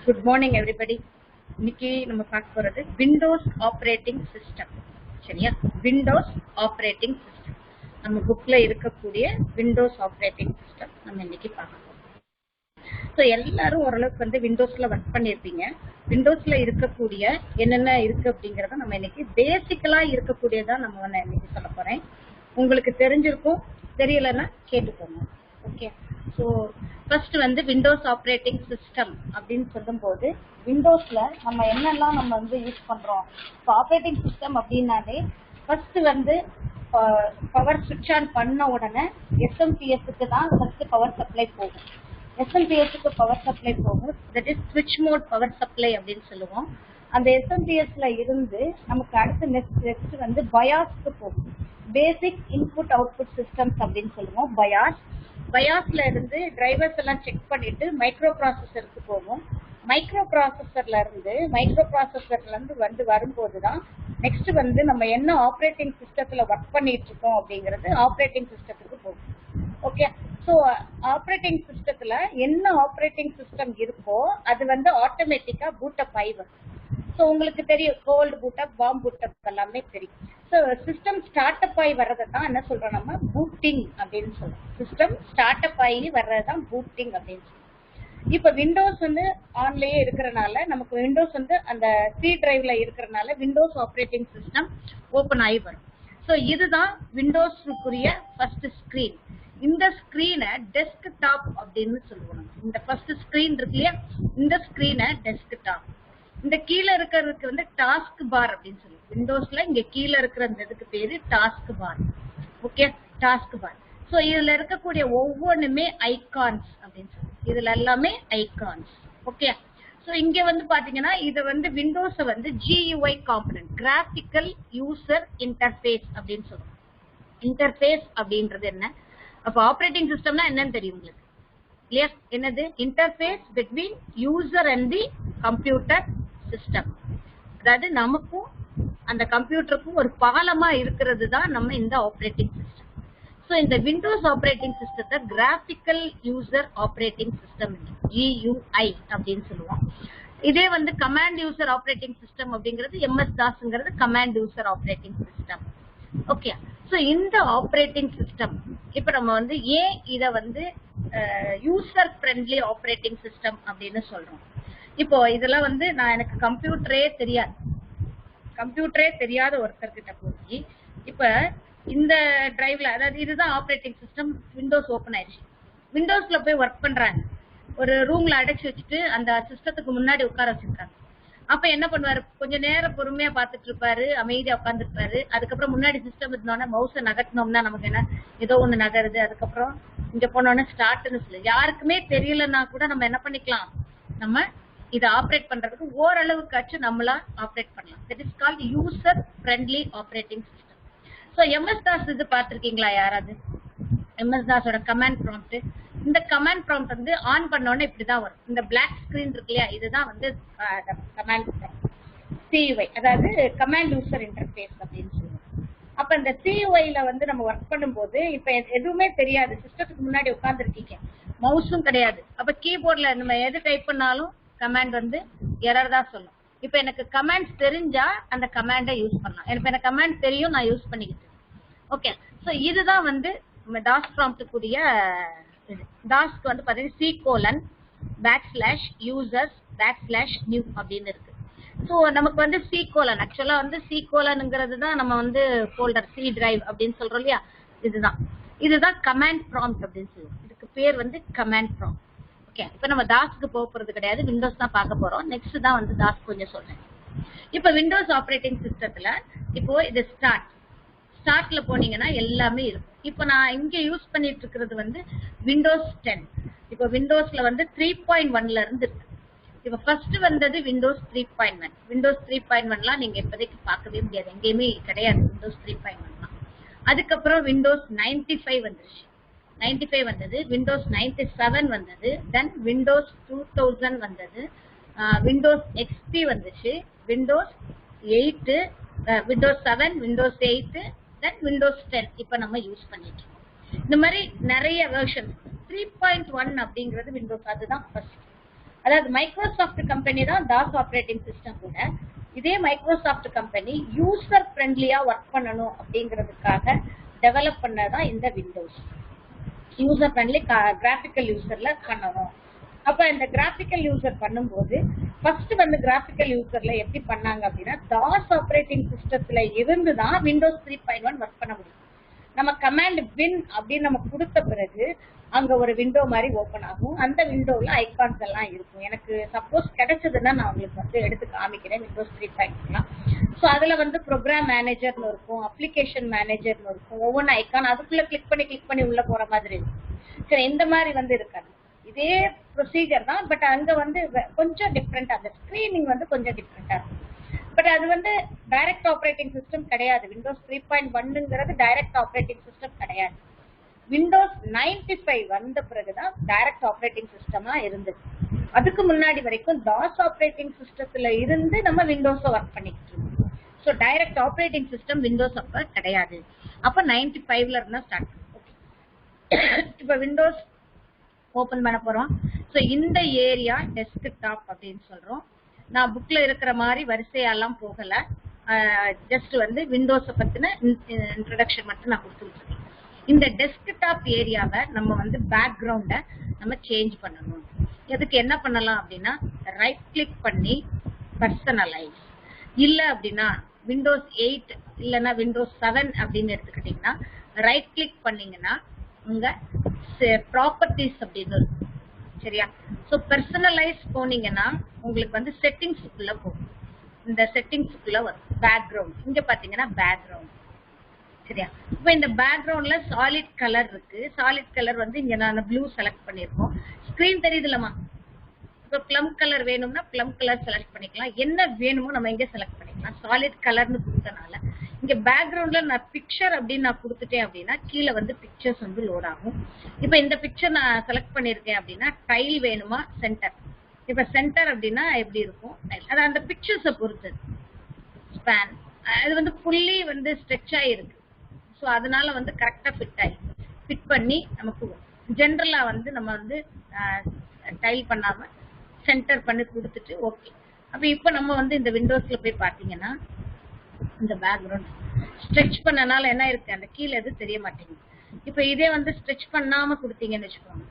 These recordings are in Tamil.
Good morning everybody. இன்னைக்கு நம்ம பார்க்க போறது Windows operating system. சரியா? Windows operating system. நம்ம புக்ல இருக்கக்கூடிய Windows operating system நம்ம இன்னைக்கு பார்க்க போறோம். சோ எல்லாரும் ஓரளவுக்கு வந்து Windowsல வர்க் பண்ணிருப்பீங்க. Windowsல இருக்கக்கூடிய என்னென்ன இருக்கு அப்படிங்கறத நம்ம இன்னைக்கு பேசிக்கலா இருக்கக்கூடியதா நம்ம வந்து இன்னைக்கு சொல்ல போறேன். உங்களுக்கு தெரிஞ்சிருக்கும், தெரியலன்னா கேட்டுக்கோங்க. ஓகே. சோ ஃபர்ஸ்ட் வந்து Windows operating system அப்படின்னு சொல்லும்போது விண்டோஸ்ல நம்ம என்னெல்லாம் நம்ம வந்து யூஸ் பண்றோம். இப்போ ஆப்ரேட்டிங் சிஸ்டம் அப்படின்னாலே ஃபர்ஸ்ட் வந்து பவர் சுவிட்ச் ஆன் பண்ண உடனே SMPSக்கு தான் ஃபர்ஸ்ட் பவர் சப்ளை போகும். SMPSக்கு பவர் சப்ளை போகும். தட் இஸ் ஸ்விட்ச் மோட் பவர் சப்ளை அப்படின்னு சொல்லுவோம். அந்த SMPSல இருந்து நமக்கு அடுத்து நெக்ஸ்ட் வந்து பயாஸ்க்கு போகும். பேசிக் இன்புட் அவுட்புட் சிஸ்டம்ஸ் அப்படின்னு சொல்லுவோம். பயாஸ்ல இருந்து டிரைவர்ஸ் எல்லாம் செக் பண்ணிட்டு மைக்ரோ ப்ராசஸருக்கு போகும். மைக்ரோ ப்ராசஸர்ல இருந்து வந்து வரும்போதுதான் நெக்ஸ்ட் வந்து நம்ம என்ன ஆப்ரேட்டிங் சிஸ்டத்துல ஒர்க் பண்ணிட்டு இருக்கோம் அப்படிங்கிறது ஆப்ரேட்டிங் சிஸ்டத்துக்கு போகும். ஓகே. ஸோ ஆப்ரேட்டிங் சிஸ்டத்துல என்ன ஆப்ரேட்டிங் சிஸ்டம் இருக்கோ அது வந்து ஆட்டோமேட்டிக்கா பூட்டப் ஆகி வரும். ஸோ உங்களுக்கு தெரியும், கோல்டு பூட்டப், பாம் பூட்டப் எல்லாமே தெரியும். ஸோ சிஸ்டம் ஸ்டார்ட் அப் ஆகி வர்றதை தான் என்ன சொல்றோம், நம்ம பூட்டிங் அப்படின்னு சொல்றோம். சிஸ்டம் ஸ்டார்ட் அப் ஆகி வர்றதுதான் பூட்டிங் அப்படின்னு சொல்றோம். இப்ப விண்டோஸ் வந்து ஆன்லயே இருக்கிறனால நமக்கு விண்டோஸ் வந்து அந்த சி டிரைவ்ல இருக்கிறனால விண்டோஸ் ஆப்ரேட்டிங் சிஸ்டம் ஓபன் ஆகி வரும். ஸோ இதுதான் விண்டோஸ்க்குரிய ஃபர்ஸ்ட் ஸ்கிரீன். இந்த ஸ்கிரீனை டெஸ்க்டாப் அப்படின்னு சொல்லுவோம். இந்த ஃபர்ஸ்ட் ஸ்கிரீன் இருக்கு இல்லையா, இந்த ஸ்கிரீனை டெஸ்க்டாப். இந்த கீழே இருக்கிறதுக்கு வந்து டாஸ்க் பார் அப்படின்னு சொல்லுவோம். விண்டோஸ்ல இங்க கீழே இருக்கிற இதுக்கு பேரு task bar. Okay, task bar. So இதுல இருக்கக்கூடிய ஒவ்வொன்றுமே ஐகான்ஸ் அப்படின்னு சொல்லுவோம். இதுல எல்லாமே ஐகான்ஸ். ஓகே. சோ இங்க வந்து பாத்தீங்கன்னா இது வந்து விண்டோஸ் வந்து GUI component, graphical user interface அப்படின்னு சொல்லுவோம். இன்டர்ஃபேஸ் அப்படின்றது என்ன? அப்ப ஆப்ரேட்டிங் சிஸ்டம்னா என்னன்னு தெரியும் உங்களுக்கு இல்லையா? என்னது? Interface between user and the computer system. அதாவது நமக்கும் அந்த கம்ப்யூட்டருக்கும் ஒரு பாலமா இருக்கிறது தான் நம்ம இந்த ஆப்ரேட்டிங் சிஸ்டம். ஸோ இந்த விண்டோஸ் ஆப்ரேட்டிங் சிஸ்டத்தை graphical user operating system, GUI அப்படின்னு சொல்லுவோம். இதே வந்து கமாண்ட் யூசர் ஆப்ரேட்டிங் சிஸ்டம் அப்படிங்கிறது MS-DOSங்கிறது command user operating system. Okay. So இந்த ஆப்ரேட்டிங் சிஸ்டம் இப்ப நம்ம வந்து ஏன் இத வந்து யூசர் ஃப்ரெண்ட்லி ஆப்ரேட்டிங் சிஸ்டம் அப்படின்னு சொல்றோம். இப்போ இதெல்லாம் வந்து எனக்கு கம்ப்யூட்டரே தெரியாத ஒருத்தர்கிட்ட போய் இப்ப இந்த டிரைவ்ல, அதாவது இதுதான் ஆப்ரேட்டிங் சிஸ்டம், விண்டோஸ் ஓபன் ஆயிடுச்சு. விண்டோஸ்ல போய் ஒர்க் பண்றாங்க. ஒரு ரூம்ல அடைச்சு வச்சுட்டு அந்த சிஸ்டத்துக்கு முன்னாடி உட்கார வச்சிருக்காங்க. அப்ப என்ன பண்ணுவாரு, கொஞ்ச நேரம் பொறுமையா பாத்துட்டு இருப்பாரு, அமைதியா உட்காந்துருப்பாரு. அதுக்கப்புறம் முன்னாடி சிஸ்டம் இருந்தோன்னா மவுஸை நகட்டினோம்னா நமக்கு என்ன, ஏதோ ஒண்ணு நகருது. அதுக்கப்புறம் இங்க போனோன்னா ஸ்டார்ட்னு சொல்லு. யாருக்குமே தெரியலன்னா கூட நம்ம என்ன பண்ணிக்கலாம், நம்ம இதை ஆப்ரேட் பண்றதுக்கு ஓரளவுக்காச்சும் நம்மளா ஆப்ரேட் பண்ணலாம். That is called user friendly operating system. So MS-DOS இது பார்த்திருக்கீங்களா யாராவது? MS-DOSோட கமாண்ட் ப்ராம்ப்ட். இந்த கமாண்ட் ப்ராம்ப்ட் வந்து ஆன் பண்ணோன்னே இப்படிதான் வரும். இந்த பிளாக் ஸ்கிரீன் இருக்கு இல்லையா, இதுதான் வந்து கமாண்ட் ப்ராம்ப்ட், CUI, அதாவது கமாண்ட் யூசர் இன்டர்ஃபேஸ் அப்படின்னு சொல்லுவோம். அப்ப இந்த CUIல வந்து நம்ம ஒர்க் பண்ணும்போது இப்ப எதுவுமே தெரியாது, சிஸ்டத்துக்கு முன்னாடி உட்கார்ந்துருக்கீங்க, மவுஸும் கிடையாது. அப்ப கீபோர்ட்ல நம்ம எது டைப் பண்ணாலும் கமாண்ட் வந்து எரர் தான் சொல்லும். இப்ப எனக்கு கமாண்ட்ஸ் தெரிஞ்சா அந்த கமாண்டை யூஸ் பண்ணலாம். எனக்கு கமாண்ட் தெரியும், நான் யூஸ் பண்ணிக்கிட்டு. ஓகே. சோ இதுதான் வந்து டாஸ் ப்ராம்ப்டுக்குரிய இது. டாஸ்க்கு வந்து பாத்தீங்கன்னா C:\users\new அப்படின்னு இருக்கு. ஸோ நமக்கு வந்து C:, ஆக்சுவலா வந்து C:, தான் நம்ம வந்து ஃபோல்டர் C டிரைவ் அப்படின்னு சொல்றோம் இல்லையா, இதுதான் கமாண்ட் ப்ராம்ப்ட் அப்படின்னு சொல்லுவோம். இதுக்கு பேர் வந்து கமாண்ட் ப்ராம்ப்ட். ஓகே. இப்ப நம்ம டாஸ்க்கு போறது கிடையாது, விண்டோஸ் தான் பார்க்க போறோம். நெக்ஸ்ட் தான் வந்து டாஸ் கொஞ்சம் சொல்றேன். இப்ப விண்டோஸ் ஆப்ரேட்டிங் சிஸ்டத்துல இப்போ இது ஸ்டார்ட்ல போனீங்கன்னா எல்லாமே இருக்கும். இப்ப நான் இங்க யூஸ் பண்ணிட்டு இருக்கிறது வந்து விண்டோஸ் 10. இப்ப விண்டோஸ்ல வந்து 3.1ல இருந்து இருக்கு. இப்ப ஃபர்ஸ்ட் வந்தது விண்டோஸ் 3.1. விண்டோஸ் 3.1லாம் நீங்க இப்போதைக்கு பார்க்கவே முடியாது, எங்கேயுமே கிடையாது விண்டோஸ் 3.1லாம். அதுக்கப்புறம் விண்டோஸ் 95 வந்துருச்சு. 95 வந்தது, விண்டோஸ் 97 வந்தது, தென் விண்டோஸ் 2000 வந்தது, விண்டோஸ் XP வந்துச்சு, விண்டோஸ் 8, விண்டோஸ் 7, விண்டோஸ் 8, தென் விண்டோஸ் 10 இப்ப நம்ம யூஸ் பண்ணிட்டு இருக்கோம். இந்த மாதிரி நிறைய வெர்ஷன். 3.1 அப்படிங்கிறது விண்டோஸ், அதுதான் ஃபர்ஸ்ட். அதாவது மைக்ரோசாஃப்ட் கம்பெனி தான் DOS ஆப்ரேட்டிங் சிஸ்டம் கூட. இதே மைக்ரோசாஃப்ட் கம்பெனி யூசர் ஃப்ரெண்ட்லியா ஒர்க் பண்ணணும் அப்படிங்கிறதுக்காக டெவலப் பண்ணதான் இந்த விண்டோஸ். யூசர் ஃப்ரெண்ட்லி கிராபிக்கல் யூசர்ல பண்ணணும். அப்ப இந்த கிராபிக்கல் யூசர் பண்ணும்போது ஃபர்ஸ்ட் வந்து கிராபிக்கல் யூசர்ல எப்படி பண்ணாங்க அப்படின்னா DOS ஆப்ரேட்டிங் சிஸ்டத்துல இருந்து தான் விண்டோஸ் 3.1 ஒர்க் பண்ண முடியும். நம்ம கமாண்ட் வின் அப்படின்னு நம்ம கொடுத்த பிறகு அங்க ஒரு விண்டோ மாதிரி ஓபன் ஆகும். அந்த விண்டோல ஐகான்ஸ் எல்லாம் இருக்கும். எனக்கு சப்போஸ் கிடைச்சதுன்னா நான் உங்களுக்கு வந்து எடுத்து காமிக்கிறேன் விண்டோஸ் 3.1. ஸோ அதுல வந்து ப்ரோக்ராம் மேனேஜர்னு இருக்கும், அப்ளிகேஷன் மேனேஜர்னு இருக்கும், ஒவ்வொரு ஐகான் அதுக்குள்ள கிளிக் பண்ணி உள்ள போற மாதிரி இருக்கும். சரி, இந்த மாதிரி வந்து இருக்காது. இதே ப்ரொசீஜர் தான், பட் அங்க வந்து கொஞ்சம் டிஃப்ரெண்டா, அந்த ஸ்கிரீனிங் வந்து கொஞ்சம் டிஃப்ரெண்டா இருக்கும். பட் அது வந்து டைரக்ட் ஆப்ரேட்டிங் சிஸ்டம் கிடையாது. விண்டோஸ் 3.1ங்கிறது டைரக்ட் ஆப்ரேட்டிங் சிஸ்டம் கிடையாது. விண்டோஸ் 95 வந்த பிறகுதான் டைரக்ட் ஆப்ரேட்டிங் சிஸ்டமா இருந்தது. அதுக்கு முன்னாடி வரைக்கும் DOS ஆப்ரேட்டிங் சிஸ்டத்துல இருந்து நம்ம விண்டோஸ் ஒர்க் பண்ணிக்கிட்டு இருக்கோம். So direct operating system Windows அப்ப கிடையாது. அப்ப 95ல இருந்தா ஸ்டார்ட். இப்ப விண்டோஸ் ஓபன் பண்ண போறோம். ஸோ இந்த ஏரியா டெஸ்க்டாப் அப்படின்னு சொல்றோம். நான் புக்ல இருக்கிற மாதிரி வரிசையெல்லாம் போகல, ஜஸ்ட் வந்து விண்டோஸை பத்தின இன்ட்ரடக்ஷன் மட்டும் நான் கொடுத்துருக்கேன். இந்த டெஸ்க்டாப் ஏரியாவை நம்ம வந்து பேக்ரவுண்டை நம்ம சேஞ்ச் பண்ணணும். இதுக்கு என்ன பண்ணலாம் அப்படின்னா ரைட் கிளிக் பண்ணி பர்சனலைஸ், இல்ல அப்படின்னா விண்டோஸ் 8 இல்லைன்னா விண்டோஸ் 7 அப்படின்னு எடுத்துக்கிட்டீங்கன்னா ரைட் கிளிக் பண்ணீங்கன்னா உங்க ப்ராப்பர்ட்டிஸ் அப்படின்னு இருக்கும். சரியா? ஸோ பர்சனலைஸ் போனீங்கன்னா உங்களுக்கு வந்து செட்டிங்ஸ்க்குள்ள போகும். இந்த செட்டிங்ஸ்க்குள்ள வரும் பேக்ரவுண்ட். இங்க பாத்தீங்கன்னா பேக்ரவுண்ட். சரியா? இப்போ இந்த பேக்ரவுண்ட்ல சாலிட் கலர் இருக்கு. சாலிட் கலர் வந்து இங்க நான் ப்ளூ செலக்ட் பண்ணிருக்கோம். ஸ்கிரீன் தெரியுதுலமா? இப்போ ப்ளம் கலர் வேணும்னா ப்ளம் கலர் செலக்ட் பண்ணிக்கலாம். என்ன வேணுமோ நம்ம இங்க செலக்ட் பண்ணிக்கலாம். சாலிட் கலர்னு கொடுத்தனால இங்க பேக்ரவுண்ட்ல நான் பிக்சர் அப்படின்னு நான் கொடுத்துட்டேன் அப்படின்னா கீழே வந்து பிக்சர்ஸ் வந்து லோட் ஆகும். இப்போ இந்த பிக்சர் நான் செலக்ட் பண்ணிருக்கேன் அப்படின்னா டைல் வேணுமா சென்டர். இப்ப சென்டர் அப்படின்னா எப்படி இருக்கும், அது அந்த பிக்சர்ஸை பொறுத்தது. ஸ்பேன் அது வந்து ஃபுல்லி வந்து ஸ்ட்ரெச் ஆயிருக்கு. ஸோ அதனால வந்து கரெக்டா ஃபிட் பண்ணி நமக்கு ஜென்ரலா வந்து நம்ம வந்து டைல் பண்ணாம சென்டர் பண்ணி கொடுத்துட்டு ஓகே. அப்ப இப்ப நம்ம வந்து இந்த விண்டோஸ்ல போய் பாத்தீங்கன்னா இந்த பேக்ரவுண்ட் ஸ்ட்ரெச் பண்ணனால என்ன இருக்கு, அந்த கீழே எது தெரிய மாட்டேங்குது. இப்ப இதே வந்து ஸ்ட்ரெச் பண்ணாம கொடுத்தீங்கன்னு வச்சுக்கோங்க,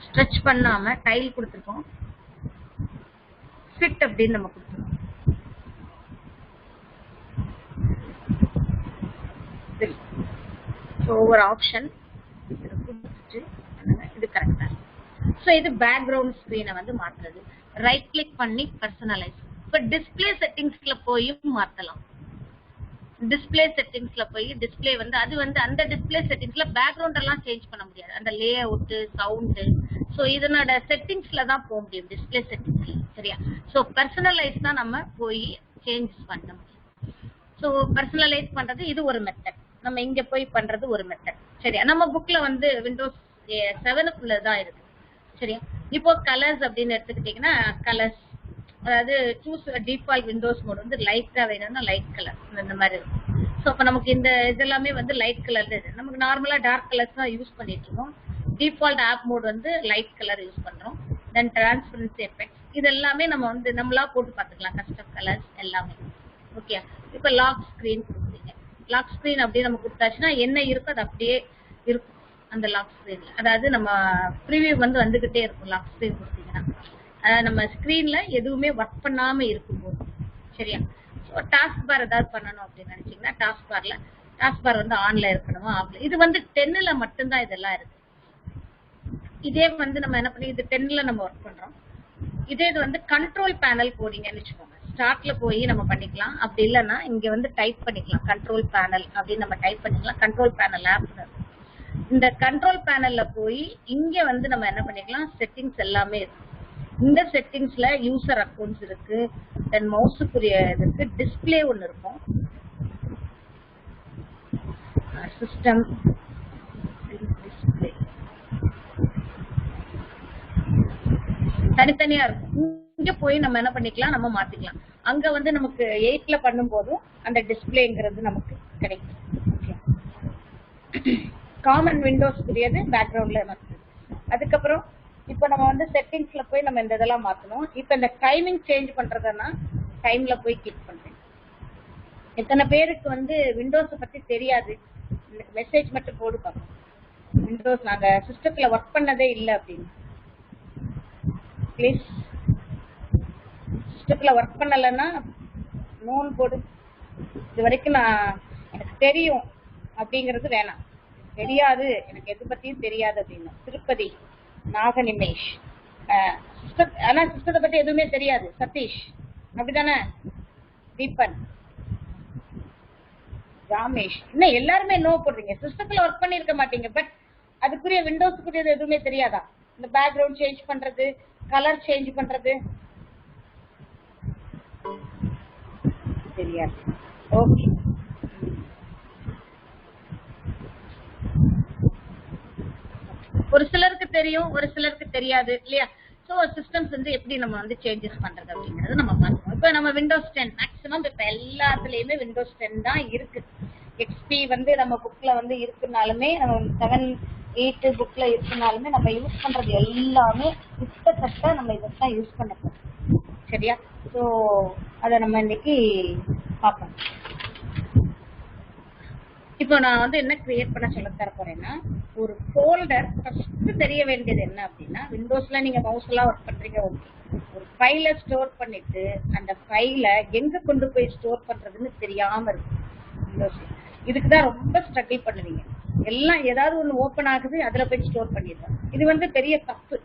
ஸ்ட்ரெச் பண்ணாம டைல் கொடுத்துருக்கோம், ஃபிட் அப்படின்னு நம்ம கொடுத்துருக்கோம். ஒவ்வொரு ஆப்ஷன் கொடுத்துட்டு இது கரெக்டா. ஸோ இது பேக்ரவுண்ட் ஸ்கிரீனை வந்து மாத்துறது. ரைட் கிளிக் பண்ணி பர்சனலைஸ். இப்ப டிஸ்பிளே செட்டிங்ஸ்ல போய் மாத்தலாம். டிஸ்பிளே செட்டிங்ஸ்ல போய் டிஸ்பிளே வந்து அது வந்து அந்த டிஸ்பிளே செட்டிங்ஸ்ல பேக்ரவுண்ட் எல்லாம் சேஞ்ச் பண்ண முடியாது. அந்த லே அவுட், சவுண்ட், ஸோ இதனோட செட்டிங்ஸ்ல தான் போக முடியும் டிஸ்பிளே செட்டிங்ஸ்ல. சரியா? ஸோ பர்சனலைஸ் தான் நம்ம போய் சேஞ்சஸ் பண்ண முடியும். ஸோ பர்சனலைஸ் பண்றது இது ஒரு மெத்தட். நம்ம இங்க போய் பண்றது ஒரு மெத்தட். சரியா? நம்ம புக்ல வந்து விண்டோஸ் 7க்குள்ள தான் இருக்கு. சரியா? இப்போ கலர்ஸ் அப்படின்னு எடுத்துக்கிட்டீங்கன்னா கலர்ஸ், அதாவது சூஸ் டிஃபால்ட் விண்டோஸ் மோட் வந்து லைட்டா வேணும்னா லைட் கலர் இந்த மாதிரி இருக்கும். ஸோ அப்போ நமக்கு இந்த இதெல்லாமே வந்து லைட் கலர்ல இருக்கு. நமக்கு நார்மலா டார்க் கலர்ஸ் தான் யூஸ் பண்ணிட்டு இருக்கோம். டிஃபால்ட் ஆப் மோட் வந்து லைட் கலர் யூஸ் பண்றோம். தென் டிரான்ஸ்பரன்சி எஃபெக்ட்ஸ் இது எல்லாமே நம்ம வந்து நம்மளா போட்டு பார்த்துக்கலாம். கஸ்டம் கலர்ஸ் எல்லாமே. ஓகே. இப்போ லாக் ஸ்கிரீன் கொடுக்குறீங்க. லாக் ஸ்கிரீன் அப்படியே நம்ம கொடுத்தாச்சுன்னா என்ன இருக்கோ அது அப்படியே இருக்கும் அந்த லாக் ஸ்கிரீன்ல. அதாவது நம்ம ப்ரிவியூ வந்து வந்துகிட்டே இருக்கும் லாக் ஸ்கிரீன் கொடுத்தீங்கன்னா. அதாவது நம்ம ஸ்கிரீன்ல எதுவுமே ஒர்க் பண்ணாம இருக்கும்போது. சரியா? ஸோ டாஸ்க் பார் ஏதாவது பண்ணணும் அப்படின்னு நினைச்சீங்கன்னா டாஸ்க் பார் வந்து ஆன்ல இருக்கணுமா ஆஃப்ல. இது வந்து 10ல மட்டும்தான் இதெல்லாம் இருக்கு. இதே வந்து நம்ம என்ன பண்ணி இது 10ல நம்ம ஒர்க் பண்றோம். இதே இது வந்து கண்ட்ரோல் பேனல் போனீங்கன்னு வச்சுக்கோங்க, ஸ்டார்ட்ல போய் நம்ம பண்ணிக்கலாம். அப்படி இல்லைன்னா இங்க வந்து டைப் பண்ணிக்கலாம் கண்ட்ரோல் பேனல் அப்படின்னு நம்ம டைப் பண்ணிக்கலாம். Control panel app. இந்த கண்ட்ரோல் பேனல்ல போய் இங்க வந்து நம்ம என்ன பண்ணிக்கலாம், செட்டிங்ஸ் எல்லாமே இருக்கு. இந்த செட்டிங்ஸ்ல யூசர் அக்கௌண்ட்ஸ் இருக்கு, தென் மவுஸுக்குரிய இருக்கு, டிஸ்பிளே ஒன்னு இருக்கும், சிஸ்டம் டிஸ்பிளே தனித்தனியா இருக்கும். இங்க போய் நம்ம என்ன பண்ணிக்கலாம், நம்ம மாத்திக்கலாம். அங்க வந்து நமக்கு 8ல பண்ணும் போதும் அந்த டிஸ்பிளேங்கிறது நமக்கு கிடைக்கும். காமன் விண்டோஸ் புரியாது பேக்ரவுண்ட்ல நமக்கு. அதுக்கப்புறம் இப்போ நம்ம வந்து செட்டிங்ஸ்ல போய் நம்ம இந்த இதெல்லாம் மாத்தணும். இப்போ இந்த டைமிங் சேஞ்ச் பண்றதுன்னா டைம்ல போய் கிளிக் பண்றேன். எத்தனை பேருக்கு வந்து விண்டோஸ் பத்தி தெரியாது, எனக்கு மெசேஜ் மட்டும் போடு பார்ப்போம். விண்டோஸ் நாங்க சிஸ்டத்துல ஒர்க் பண்ணதே இல்லை அப்படின்னு ப்ளீஸ். சிஸ்டத்துல ஒர்க் பண்ணலைன்னா நோன் போடு. இது வரைக்கும் எனக்கு தெரியும் அப்படிங்கிறது வேணாம். தெரியாது, எனக்கு எது பத்தியும் தெரியாது அப்படின்னு. திருப்பதி நாகநிமேஷ், ஆனா சிஸ்டத்தை பத்தி எதுவுமே தெரியாது. சதீஷ் அப்படிதானே? தீபன், ராமேஷ், இன்னும் எல்லாருமே நோ போடுறீங்க. சிஸ்டத்துல ஒர்க் பண்ணி இருக்க மாட்டீங்க, பட் அதுக்குரிய விண்டோஸ்க்குரியது எதுவுமே தெரியாதா? இந்த பேக்ரவுண்ட் சேஞ்ச் பண்றது, கலர் சேஞ்ச் பண்றது தெரியாது. ஓகே, ஒரு சிலருக்கு தெரியும், ஒரு சிலருக்கு தெரியாது இல்லையா? ஸோ சிஸ்டம்ஸ் வந்து எப்படி நம்ம வந்து சேஞ்சஸ் பண்றது அப்படிங்கறது நம்ம பார்க்கணும். இப்போ நம்ம விண்டோஸ் 10 மேக்ஸிமம் இப்போ எல்லாத்துலயுமே விண்டோஸ் 10 தான் இருக்கு. எக்ஸ்பி வந்து நம்ம புக்ல வந்து இருக்குனாலுமே, நம்ம 7, 8 புக்ல இருக்குனாலுமே நம்ம யூஸ் பண்றது எல்லாமே கிட்டத்தட்ட நம்ம இதான் யூஸ் பண்ண போறோம். சரியா? ஸோ அதை நம்ம இன்னைக்கு பார்ப்போம். இப்போ நான் வந்து என்ன கிரியேட் பண்ண சொல்ல தர போறேன்னா, ஒரு ஃபோல்டர் ஃபர்ஸ்ட் தெரிய வேண்டியது என்ன அப்படின்னா, விண்டோஸ்ல நீங்க மவுஸ் எல்லாம் ஒர்க் பண்றீங்க, ஓகே. ஒரு ஃபைலை ஸ்டோர் பண்ணிட்டு அந்த ஃபைலை எங்க கொண்டு போய் ஸ்டோர் பண்றதுன்னு தெரியாம இருக்கு விண்டோஸ்ல. இதுக்குதான் ரொம்ப ஸ்ட்ரகிள் பண்ணுவீங்க. எல்லாம் ஏதாவது ஒண்ணு ஓபன் ஆகுது, அதுல போய் ஸ்டோர் பண்ணிடுறோம். இது வந்து பெரிய தப்பு.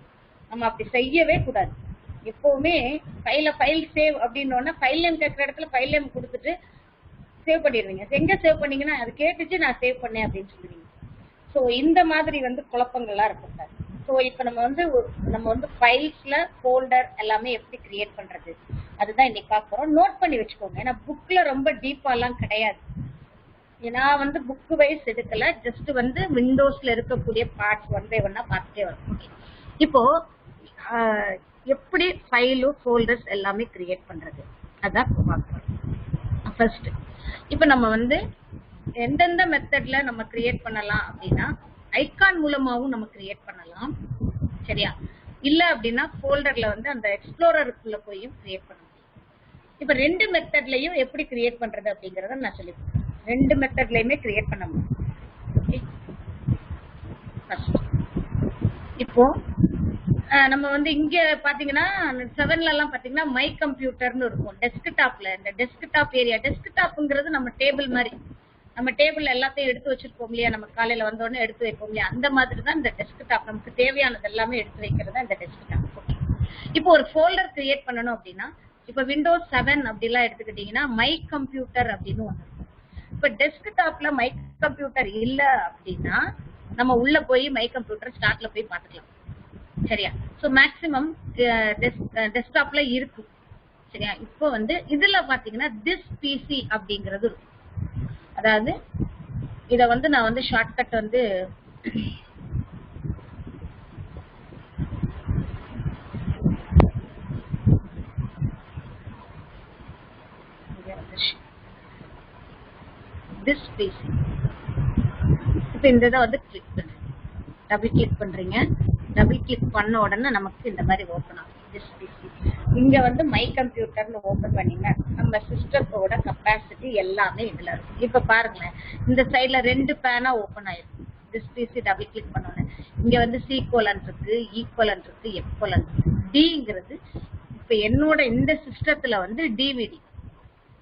நம்ம அப்படி செய்யவே கூடாது. எப்பவுமே ஃபைல் சேவ் அப்படின்னோன்னா ஃபைல் நேம் கேட்கிற இடத்துல ஃபைல் நேம் கொடுத்துட்டு சேவ் பண்ணிடுவீங்க. எங்க சேவ் பண்ணீங்கன்னா அது கேட்டுச்சு நான் சேவ் பண்ணேன் அப்படின்னு சொல்லுவீங்க. ஸோ இந்த மாதிரி வந்து குழப்பங்கள்லாம் இருக்கக்கூடாது. ஸோ இப்போ நம்ம வந்து ஃபைல்ஸ்ல ஃபோல்டர் எல்லாமே எப்படி கிரியேட் பண்றது அதுதான் இன்னைக்கு பார்க்க போறோம். நோட் பண்ணி வச்சுக்கோங்க, ஏன்னா புக்ல ரொம்ப டீப்பாலாம் கிடையாது. ஏன்னா வந்து புக் வைஸ் எடுக்கல, ஜஸ்ட் வந்து விண்டோஸ்ல இருக்கக்கூடிய பார்ட்ஸ் ஒன் பை ஒன்னா பார்த்துட்டே வரும். இப்போ எப்படி ஃபைலு ஃபோல்டர்ஸ் எல்லாமே கிரியேட் பண்றது அதான் பார்க்கணும். ஃபர்ஸ்ட் இப்போ நம்ம வந்து எந்தெந்த மெத்தட்ல நம்ம கிரியேட் பண்ணலாம் அப்படின்னா, ஐகான் மூலமாவும் நம்ம கிரியேட் பண்ணலாம். சரியா? இல்ல அப்படின்னா ஃபோல்டர்ல வந்து அந்த எக்ஸ்ப்ளோரருக்குள்ள போயும் கிரியேட் பண்ணலாம். இப்ப ரெண்டு மெத்தட்லயும் எப்படி கிரியேட் பண்றது அப்படிங்கறத நான் சொல்லி கொடுக்கிறேன். ரெண்டு மெத்தட்லயுமே கிரியேட் பண்ண முடியும். இப்போ நம்ம வந்து இங்க பாத்தீங்கன்னா 7ல எல்லாம் பாத்தீங்கன்னா மை கம்ப்யூட்டர்னு இருக்கும். டெஸ்க்டாப்ல இந்த டெஸ்க்டாப் ஏரியா, டெஸ்க்டாப்ங்கிறது நம்ம டேபிள் மாதிரி, நம்ம டேபிள் எல்லாத்தையும் எடுத்து வச்சிருப்போம் இல்லையா, நம்ம காலையில வந்த உடனே எடுத்து வைப்போம் இல்லையா, அந்த மாதிரி தான் இந்த டெஸ்க்டாப். நமக்கு தேவையானது எல்லாமே எடுத்து வைக்கிறது இந்த டெஸ்க்டாப். இப்போ ஒரு ஃபோல்டர் கிரியேட் பண்ணணும் அப்படின்னா, இப்ப விண்டோஸ் 7 அப்படிலாம் எடுத்துக்கிட்டீங்கன்னா மை கம்ப்யூட்டர் அப்படின்னு ஒண்ணு இருக்கும். இப்ப டெஸ்க்டாப்ல மை கம்ப்யூட்டர் இல்ல அப்படின்னா நம்ம உள்ள போய் மை கம்ப்யூட்டர் ஸ்டார்ட்ல போய் பாத்துக்கலாம். சரியா? சோ மேக்ஸிமம் டெஸ்க்டாப்ல இருக்கும். சரியா? இப்போ வந்து இதுல பாத்தீங்கன்னா திஸ் பிசி அப்படிங்கிறது இருக்கும். அதாவது இத வந்து நான் வந்து ஷார்ட்கட் வந்து திஸ் பிசி. இப்போ இந்த இதை வந்து கிளிக் பண்ணுங்க, டபுள் கிளிக் பண்றீங்க. டபுள் கிளிக் பண்ண உடனே நமக்கு இந்த மாதிரி ஓபன் ஆகும் திஸ் பிசி. இங்க வந்து மை கம்ப்யூட்டர்னு ஓபன் பண்ணீங்க, நம்ம சிஸ்டத்தோட கெப்பாசிட்டி எல்லாமே இதுல இருக்கும். இப்ப பாருங்களேன், இந்த சைட்ல 2 பேனா ஓபன் ஆயிருக்கு. திஸ் பிசி டபுள் கிளிக் பண்ணோன்னே இங்க வந்து C கோலன் இருக்கு, E கோலன் இருக்கு, F கோலன் இருக்கு. Dங்கிறது இப்ப என்னோட இந்த சிஸ்டத்துல வந்து டிவிடி.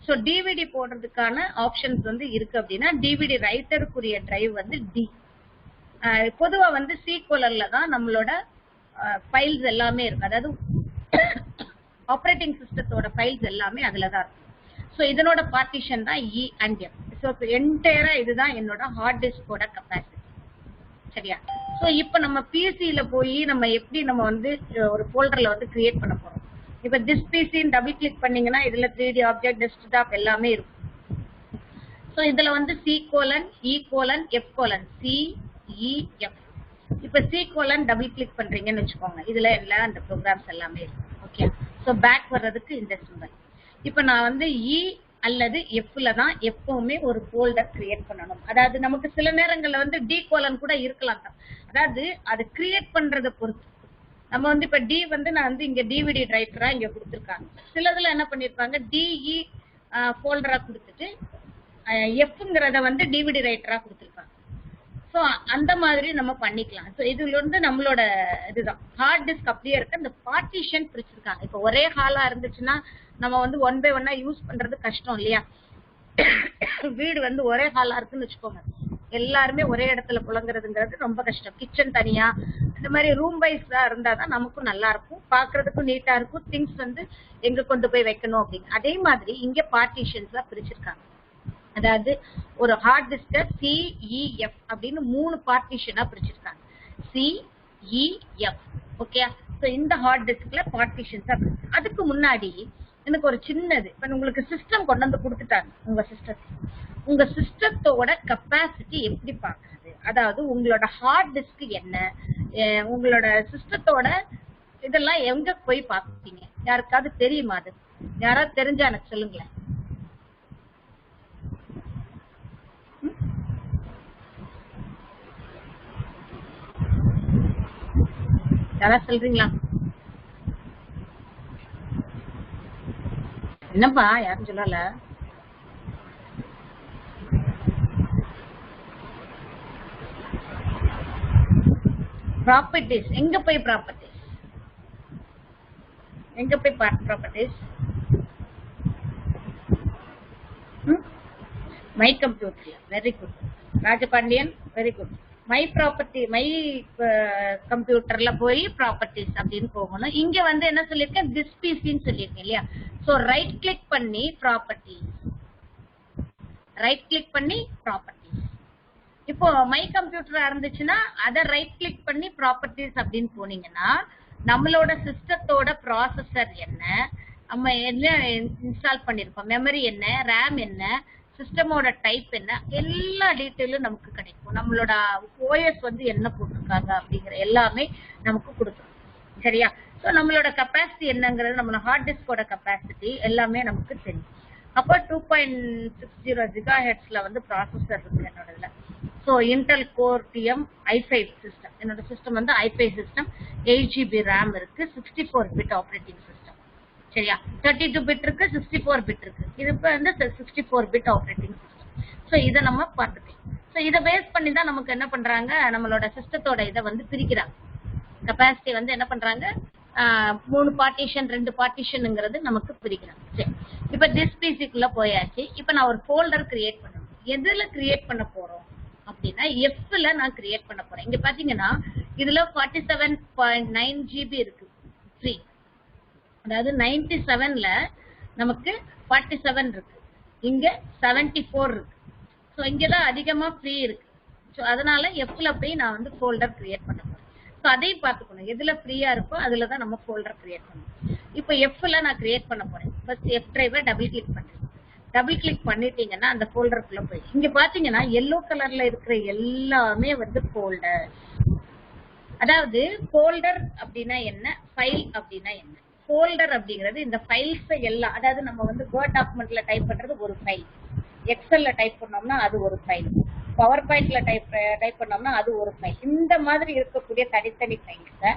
சோ டிவிடி போடுறதுக்கான ஆப்ஷன்ஸ் வந்து இருக்கு அப்படின்னா டிவிடி ரைட்டருக்குரிய டிரைவ் வந்து டி. பொதுவா வந்து C கோலன்ல தான் நம்மளோட ஃபைல்ஸ் எல்லாமே இருக்கு. அதாவது ஆப்ரேட்டிங் சிஸ்டத்தோட ஃபைல்ஸ் எல்லாமே அதுல தான் இருக்கும். ஸோ இதனோட பார்ட்டிஷன் தான் E and F. ஸோ இப்போ என்டையரா இதுதான் என்னோட ஹார்ட் டிஸ்கோட கெப்பாசிட்டி. சரியா? ஸோ இப்போ நம்ம பிசியில போய் நம்ம எப்படி நம்ம வந்து ஒரு ஃபோல்டர்ல வந்து கிரியேட் பண்ண போறோம். இப்போ திஸ் பிசின்னு டபுள் கிளிக் பண்ணீங்கன்னா இதுல 3D ஆப்ஜெக்ட், டெஸ்க்டாப் எல்லாமே இருக்கும். ஸோ இதுல வந்து C colon, E colon, F colon, CEF. இப்ப C கோலன் டபுள் கிளிக் பண்றீங்கன்னு வச்சுக்கோங்க, இதுல எல்லாம் அந்த ப்ரோக்ராம்ஸ் எல்லாமே இருக்கும். ஓகே, ஸோ பேக் வர்றதுக்கு இந்த சிம்பல். இப்ப நான் வந்து E அல்லது Fல தான் எப்பவுமே ஒரு ஃபோல்டர் கிரியேட் பண்ணணும். அதாவது நமக்கு சில நேரங்கள்ல வந்து D கோலன் கூட இருக்கலாம் தான். அதாவது அது கிரியேட் பண்றதை பொறுத்து நம்ம வந்து இப்ப டி வந்து நான் வந்து இங்க டிவிடி ரைட்டரா இங்க கொடுத்துருக்காங்க. சிலதுல என்ன பண்ணிருப்பாங்க டிஇ ஃபோல்டரா கொடுத்துட்டு எஃப்ங்கிறத வந்து டிவிடி ரைட்டரா கொடுத்துருக்காங்க. ஸோ அந்த மாதிரி நம்ம பண்ணிக்கலாம். ஸோ இதுல இருந்து நம்மளோட இதுதான் ஹார்ட் டிஸ்க் அப்படியே இருக்கு. இந்த பார்ட்டிஷன் பிரிச்சிருக்காங்க. இப்போ ஒரே ஹாலா இருந்துச்சுன்னா நம்ம வந்து 1 by 1 யூஸ் பண்றது கஷ்டம் இல்லையா? வீடு வந்து ஒரே ஹாலா இருக்குன்னு வச்சுக்கோங்க, எல்லாருமே ஒரே இடத்துல புழங்குறதுங்கிறது ரொம்ப கஷ்டம். கிச்சன் தனியா இந்த மாதிரி ரூம் வைஸா இருந்தாதான் நமக்கும் நல்லா இருக்கும், பாக்குறதுக்கும் நீட்டா இருக்கும், திங்ஸ் வந்து எங்க கொண்டு போய் வைக்கணும் அப்படின்னு. அதே மாதிரி இங்க பார்ட்டிஷன்ஸா பிரிச்சிருக்காங்க. அதாவது ஒரு ஹார்ட் டிஸ்க சிஇஎஃப் அப்படின்னு 3 பார்ட்டிஷனா பிரிச்சிருக்காங்க. CEF okay. சோ இந்த ஹார்ட் டிஸ்க்ல பார்ட்டிஷன்ஸா. அதுக்கு முன்னாடி எனக்கு ஒரு சின்னது, இப்ப உங்களுக்கு சிஸ்டம் கொண்டு வந்து கொடுத்துட்டாங்க. உங்க சிஸ்டத்தோட கெப்பாசிட்டி எப்படி பாக்குறது, அதாவது உங்களோட ஹார்ட் டிஸ்க் என்ன, உங்களோட சிஸ்டத்தோட இதெல்லாம் எங்க போய் பாப்பீங்க? யாருக்காவது தெரியுமா? அது யாராவது தெரிஞ்சா எனக்கு சொல்லுங்களேன். யாராவது சொல்றீங்களா? என்னப்பா யாரும் சொல்லல? ப்ராப்பர்ட்டிஸ் எங்க போய் ப்ராப்பர்ட்டிஸ் மை கம்ப்யூட்டர்ல. Very good Rajapandian, very good. My property, my கம்ப்யூட்டர்ல போய் ப்ராப்பர்ட்டிஸ் அப்படின்னு போகணும். இங்க வந்து என்ன சொல்லிருக்கேன், திஸ் பிசின்னு சொல்லியிருக்கேன் இல்லையா? சோ ரைட் கிளிக் பண்ணி ப்ராப்பர்ட்டிஸ், இப்போ மை கம்ப்யூட்டரா இருந்துச்சுன்னா அதை ரைட் கிளிக் பண்ணி ப்ராப்பர்ட்டிஸ் அப்படின்னு போனீங்கன்னா நம்மளோட சிஸ்டத்தோட ப்ராசஸர் என்ன, நம்ம என்ன இன்ஸ்டால் பண்ணிருக்கோம், மெமரி என்ன, ரேம் என்ன, சிஸ்டமோட டைப் என்ன, எல்லா டீட்டெயிலும் நமக்கு கிடைக்கும். நம்மளோட ஓஎஸ் வந்து என்ன போட்டிருக்காங்க அப்படிங்கிற எல்லாமே நமக்கு கொடுக்கும். சரியா? ஸோ நம்மளோட கெப்பாசிட்டி என்னங்கிறது, நம்மளோட ஹார்ட் டிஸ்கோட கெப்பாசிட்டி எல்லாமே நமக்கு தெரியும். அப்போ 2.60 GHz வந்து ப்ராசஸர் இருக்கு என்னோட. So Intel core TM i5 system, என்னோட சிஸ்டம் வந்து i5 சிஸ்டம், 8 GB ரேம் இருக்கு, 64 பிட் ஆப்ரேட்டிங் சிஸ்டம். சரியா? 32 பிட் இருக்கு, 64 பிட் இருக்கு. இது வந்து 64 பிட் ஆப்ரேட்டிங் சிஸ்டம். ஸோ இதை நம்ம பார்த்துக்கலாம். ஸோ இதை பேஸ் பண்ணி தான் நமக்கு என்ன பண்றாங்க, நம்மளோட சிஸ்டத்தோட இதை வந்து பிரிக்கிறாங்க. கெப்பாசிட்டி வந்து என்ன பண்றாங்க, 3 பார்ட்டிஷன் 2 பார்ட்டிஷனுங்கிறது நமக்கு பிரிக்கிறாங்க. சரி, இப்ப திஸ் பிசிக்குள்ள போயாச்சு. இப்ப நான் ஒரு ஃபோல்டர் கிரியேட் பண்ணணும். எதுல கிரியேட் பண்ண போறோம் அப்படின்னா எஃப்ல நான் கிரியேட் பண்ண போறேன். இங்க பாத்தீங்கன்னா இதுல 47.9 GB இருக்கு ஃப்ரீ. அதாவது 97ல நமக்கு 47 இருக்கு, இங்க 74 இருக்கு. ஸோ இங்கதான் அதிகமா ஃப்ரீ இருக்கு. ஸோ அதனால எஃப்ல போய் நான் வந்து ஃபோல்டர் கிரியேட் பண்ண போறேன். ஸோ அதையும் பார்த்துக்கணும், எதுல ஃப்ரீயா இருக்கோ அதுல தான் நம்ம ஃபோல்டர் கிரியேட் பண்ணணும். இப்போ எஃப்ல நான் கிரியேட் பண்ண போறேன். ஃபர்ஸ்ட் எஃப் டிரைவை டபுள் கிளிக் பண்றேன். டபுள் கிளிக் பண்ணிட்டீங்கன்னா அந்த ஃபோல்டருக்குள்ள போய் இங்க பாத்தீங்கன்னா எல்லோ கலர்ல இருக்கிற எல்லாமே வந்து ஃபோல்டர். அதாவது ஃபோல்டர் அப்படின்னா என்ன, ஃபைல் அப்படின்னா என்ன. ஃபோல்டர் அப்படிங்கிறது இந்த ஃபைல்ஸ் எல்லாம், அதாவது நம்ம வந்து வேர்ட் டாக்குமெண்ட்ல டைப் பண்றது ஒரு ஃபைல், எக்ஸல்ல டைப் பண்ணோம்னா அது ஒரு ஃபைல், பவர் பாயிண்ட்ல டைப் பண்ணோம்னா அது ஒரு ஃபைல். இந்த மாதிரி இருக்கக்கூடிய தனித்தனி ஃபைல்ஸை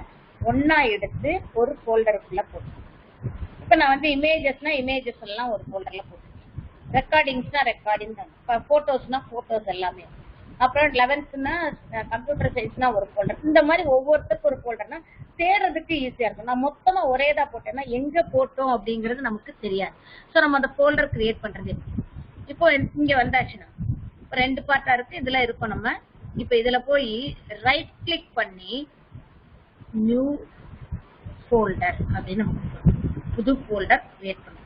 ஒன்னா எடுத்து ஒரு ஃபோல்டருக்குள்ள போட்டு, இப்ப நான் வந்து இமேஜஸ்னா இமேஜஸ் எல்லாம் ஒரு ஃபோல்டர்ல போட்டு, ரெக்கார்டிங்ஸ்னா ரெக்கார்டிங் தான், போட்டோஸ்னா போட்டோஸ் எல்லாமே, அப்புறம் 11னா கம்ப்யூட்டர் சயின்ஸ்னா ஒரு ஃபோல்டர். இந்த மாதிரி ஒவ்வொருத்தருக்கும் ஒரு ஃபோல்டர்னா தேடுறதுக்கு ஈஸியா இருக்கும். நான் மொத்தமா ஒரேதா போட்டேன்னா எங்க போட்டோம் அப்படிங்கிறது நமக்கு தெரியாது. ஸோ நம்ம அந்த ஃபோல்டர் கிரியேட் பண்றது இப்போ இங்க வந்தாச்சுன்னா 2 பார்ட்டா இருக்கு, இதுல இருக்கும். நம்ம இப்ப இதுல போய் ரைட் கிளிக் பண்ணி நியூ ஃபோல்டர் அப்படின்னு புது ஃபோல்டர் கிரியேட் பண்ணுவோம்.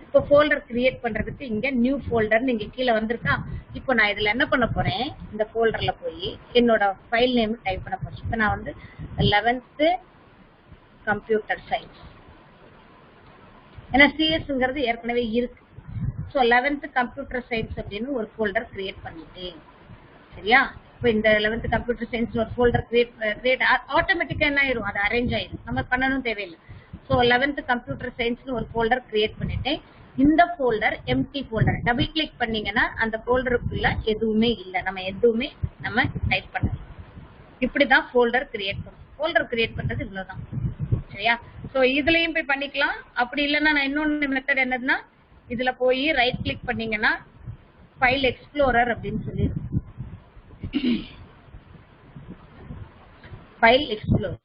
இப்போ ஃபோல்டர் கிரியேட் பண்றதுக்கு இங்க நியூ ஃபோல்டர் இங்க கீழே வந்திருக்கா. இப்போ நான் இதுல என்ன பண்ண போறேன், இந்த ஃபோல்டர்ல போய் என்னோட ஃபைல் நேம் டைப் பண்ண போறேன். இப்போ நான் வந்து 11th கம்ப்யூட்டர் சயின்ஸ், ஏன்னா சிஎஸ்ங்கிறது ஏற்கனவே இருக்கு. ஸோ 11th கம்ப்யூட்டர் சயின்ஸ் அப்படின்னு ஒரு ஃபோல்டர் கிரியேட் பண்ணிட்டேன். சரியா? இப்போ இந்த 11th கம்ப்யூட்டர் சயின்ஸ் ஒரு ஃபோல்டர் கிரியேட் ஆட்டோமேட்டிக்கா என்ன ஆயிரும், அது அரேஞ்ச் ஆயிடும், நம்ம பண்ணணும் தேவையில்லை. ஸோ 11th கம்ப்யூட்டர் சயின்ஸ்னு ஒரு ஃபோல்டர் கிரியேட் பண்ணிட்டேன். இந்த folder empty folder. Double click பண்ணீங்கன்னா அந்த ஃபோல்டருக்குள்ள எதுவுமே இல்லை, நம்ம எதுவுமே நம்ம டைப் பண்ணலாம். இப்படிதான் ஃபோல்டர் கிரியேட் பண்ணும். ஃபோல்டர் கிரியேட் பண்றது இவ்வளவுதான். சரியா? சோ இதுலயும் போய் பண்ணிக்கலாம். அப்படி இல்லைன்னா நான் இன்னொன்னு மெத்தட் என்னதுன்னா, இதுல போய் ரைட் கிளிக் பண்ணீங்கன்னா ஃபைல் எக்ஸ்ப்ளோரர் அப்படின்னு சொல்லி ஃபைல் எக்ஸ்ப்ளோரர்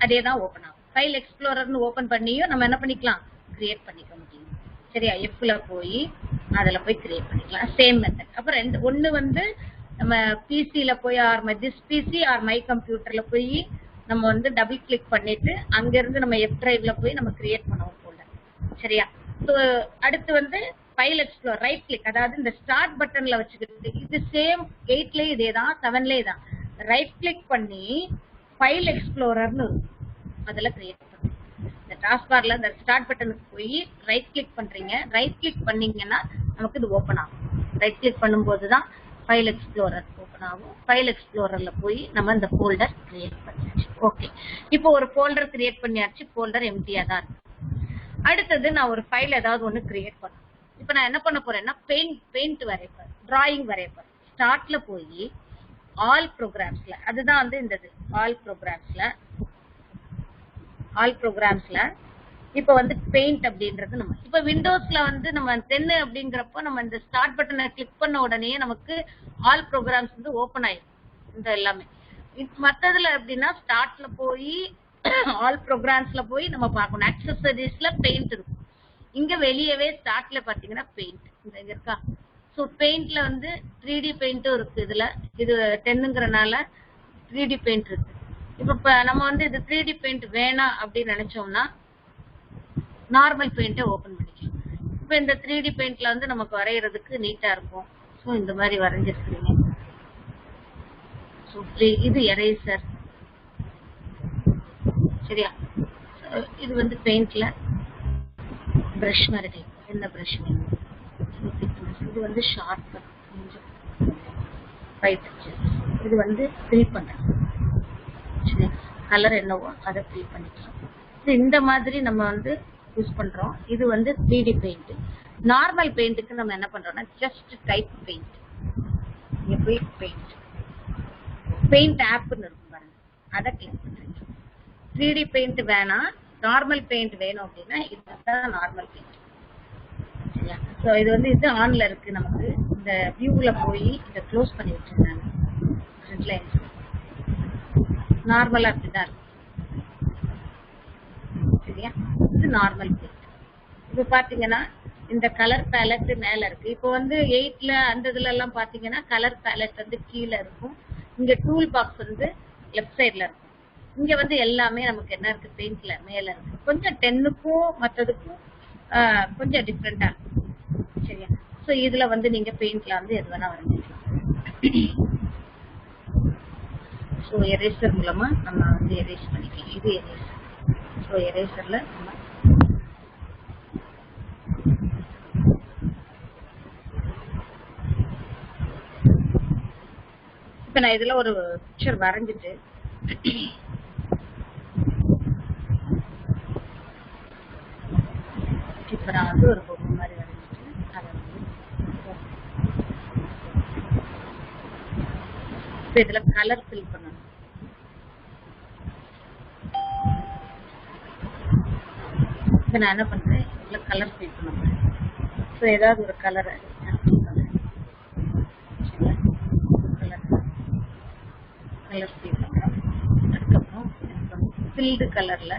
அதே தான் ஓபன் ஆகும். ஃபைல் எக்ஸ்ப்ளோரர்னு ஓபன் பண்ணியும் நம்ம என்ன பண்ணிக்கலாம், கிரியேட் பண்ணிக்க முடியும். சரியா? எஃப்ல போய் அதுல போய் கிரியேட் பண்ணிக்கலாம். Same method. அப்புறம் ஒன்னு வந்து நம்ம பிசில போய் or this PC or my கம்ப்யூட்டர்ல போய் நம்ம வந்து டபுள் கிளிக் பண்ணிட்டு அங்க இருந்து நம்ம எஃப் டிரைவ்ல போய் நம்ம கிரியேட் பண்ணுவோம் ஃபோல்டர். சரியா? சோ அடுத்து வந்து ஃபைல் எக்ஸ்ப்ளோர் ரைட் கிளிக், அதாவது இந்த ஸ்டார்ட் பட்டன்ல வச்சுக்கிட்டு இது சேம் 8லயே இதே தான் 7லயே தான் ரைட் கிளிக் பண்ணி ஃபைல் எக்ஸ்ப்ளோரர்னு இருக்கும், அதுல கிரியேட் பண்ணுங்க. இந்த டாஸ்க் பார்ல இந்த ஸ்டார்ட் பட்டனுக்கு போய் ரைட் கிளிக் பண்றீங்க. ரைட் கிளிக் பண்ணீங்கன்னா நமக்கு இது ஓபன் ஆகும். ரைட் கிளிக் பண்ணும்போது தான் ஃபைல் எக்ஸ்ப்ளோரர் ஓபன் ஆகும். ஃபைல் எக்ஸ்ப்ளோரர்ல போய் நம்ம இந்த ஃபோல்டர் கிரியேட் பண்ணியாச்சு. ஓகே, இப்போ ஒரு ஃபோல்டர் கிரியேட் பண்ணியாச்சு. ஃபோல்டர் எம்டியா தான் இருக்கு. அடுத்தது நான் ஒரு ஃபைல் ஏதாவது ஒன்னு கிரியேட் பண்ணணும். இப்போ நான் என்ன பண்ண போறேன்னா பெயிண்ட் வரைப்பேன், டிராயிங் வரைப்பேன். ஸ்டார்ட்ல போய் ஆல் ப்ரோக்ராம்ஸ்ல, அதுதான் வந்து இந்த ஆல் ப்ரோக்ராம்ஸ்ல இப்போ வந்து பெயிண்ட் அப்படின்றது நம்ம இப்போ விண்டோஸ்ல வந்து நம்ம 10 அப்படிங்கிறப்போ நம்ம இந்த ஸ்டார்ட் பட்டனை கிளிக் பண்ண உடனே நமக்கு ஆல் ப்ரோக்ராம்ஸ் வந்து ஓபன் ஆயிடும். இந்த எல்லாமே மற்றதுல எப்படின்னா ஸ்டார்ட்ல போய் ஆல் ப்ரோக்ராம்ஸ்ல போய் நம்ம பார்க்கணும். அக்சஸரிஸ்ல பெயிண்ட் இருக்கும். இங்க வெளியவே ஸ்டார்ட்ல பாத்தீங்கன்னா பெயிண்ட் இந்த இருக்கா. ஸோ பெயிண்ட்ல வந்து 3D பெயிண்ட்டும் இருக்கு. இதுல இது 10ங்கிறனால 3D பெயிண்ட் இருக்கு. இப்ப நம்ம வந்து இது 3D பெயிண்ட் வேணாம் அப்படின்னு நினைச்சோம்னா நார்மல் பெயிண்ட்டை ஓபன் பண்ணிக்கலாம். இப்ப இந்த 3D பெயிண்ட்ல வந்து நமக்கு வரைகிறதுக்கு நீட்டா இருக்கும். ஸோ இந்த மாதிரி வரைஞ்சிருக்கிறீங்க. ஸோ இது எரேசர். சரியா? இது வந்து பெயிண்ட்ல பிரஷ் மாதிரி டைப். என்ன பிரஷ் வேணும்? இது வந்து ஷார்ப் கட், கொஞ்சம் 5 டச்சஸ். இது வந்து ஃபில் பண்றது. சரி, கலர் என்னவோ அதை ஃபில் பண்ணிக்கலாம். இந்த மாதிரி நம்ம வந்து யூஸ் பண்றோம். இது வந்து 3D பெயிண்ட். நார்மல் பெயிண்ட்டுக்கு நம்ம என்ன பண்றோம்னா ஜஸ்ட் டைப் பெயிண்ட். இங்க போய் பெயிண்ட் ஆப்னு இருக்கும் பாருங்க, அதை கிளிக் பண்றீங்க. 3D பெயிண்ட் வேணாம், நார்மல் பெயிண்ட் வேணும் அப்படின்னா இதுதான் நார்மல் பெயிண்ட். சரியா? ஸோ இது வந்து இது ஆன்ல இருக்கு. நமக்கு இந்த வியூல போய் இதை க்ளோஸ் பண்ணி வச்சிருந்தாங்க. ஃப்ரண்ட் லைன் நார்மலா அப்படிதான் இருக்கு. சரியா? இது நார்மல் பெயிண்ட். இப்போ பாத்தீங்கன்னா இந்த கலர் பேலட் மேல இருக்கு. இப்போ வந்து 8ல அந்த இதுல எல்லாம் பாத்தீங்கன்னா கலர் பேலட் வந்து கீழே இருக்கும். இங்க டூல் பாக்ஸ் வந்து லெஃப்ட் சைட்ல இருக்கும். இங்க வந்து எல்லாமே நமக்கு என்ன இருக்கு, பெயிண்ட்ல மேல இருக்கு. கொஞ்சம் 10க்கும் மற்றதுக்கும் கொஞ்சம் டிஃப்ரெண்டா இருக்கும். சரியா? ஸோ இதுல வந்து நீங்க பெயிண்ட்ல வந்து எது வேணா வரைஞ்சிக்கலாம். ஸோ எரேசர் மூலமா நம்ம வந்து எரேஸ் பண்ணிக்கலாம். இது எரேசர். ஸோ எரேசர்ல நம்ம இப்ப நான் இதுல ஒரு பிக்சர் வரைஞ்சிட்டு இப்ப நான் வந்து ஒரு பொம்மை மாதிரி வரைஞ்சிட்டு அதை வந்து இப்ப இதுல கலர் ஃபில் பண்ணணும். இப்ப நான் என்ன பண்றேன், இதுல கலர் ஃபில் பண்ண போறேன். ஸோ ஏதாவது ஒரு கலரை கலர் ஃபில் பண்றோம். அதுக்கப்புறம் ஃபில்டு கலர்ல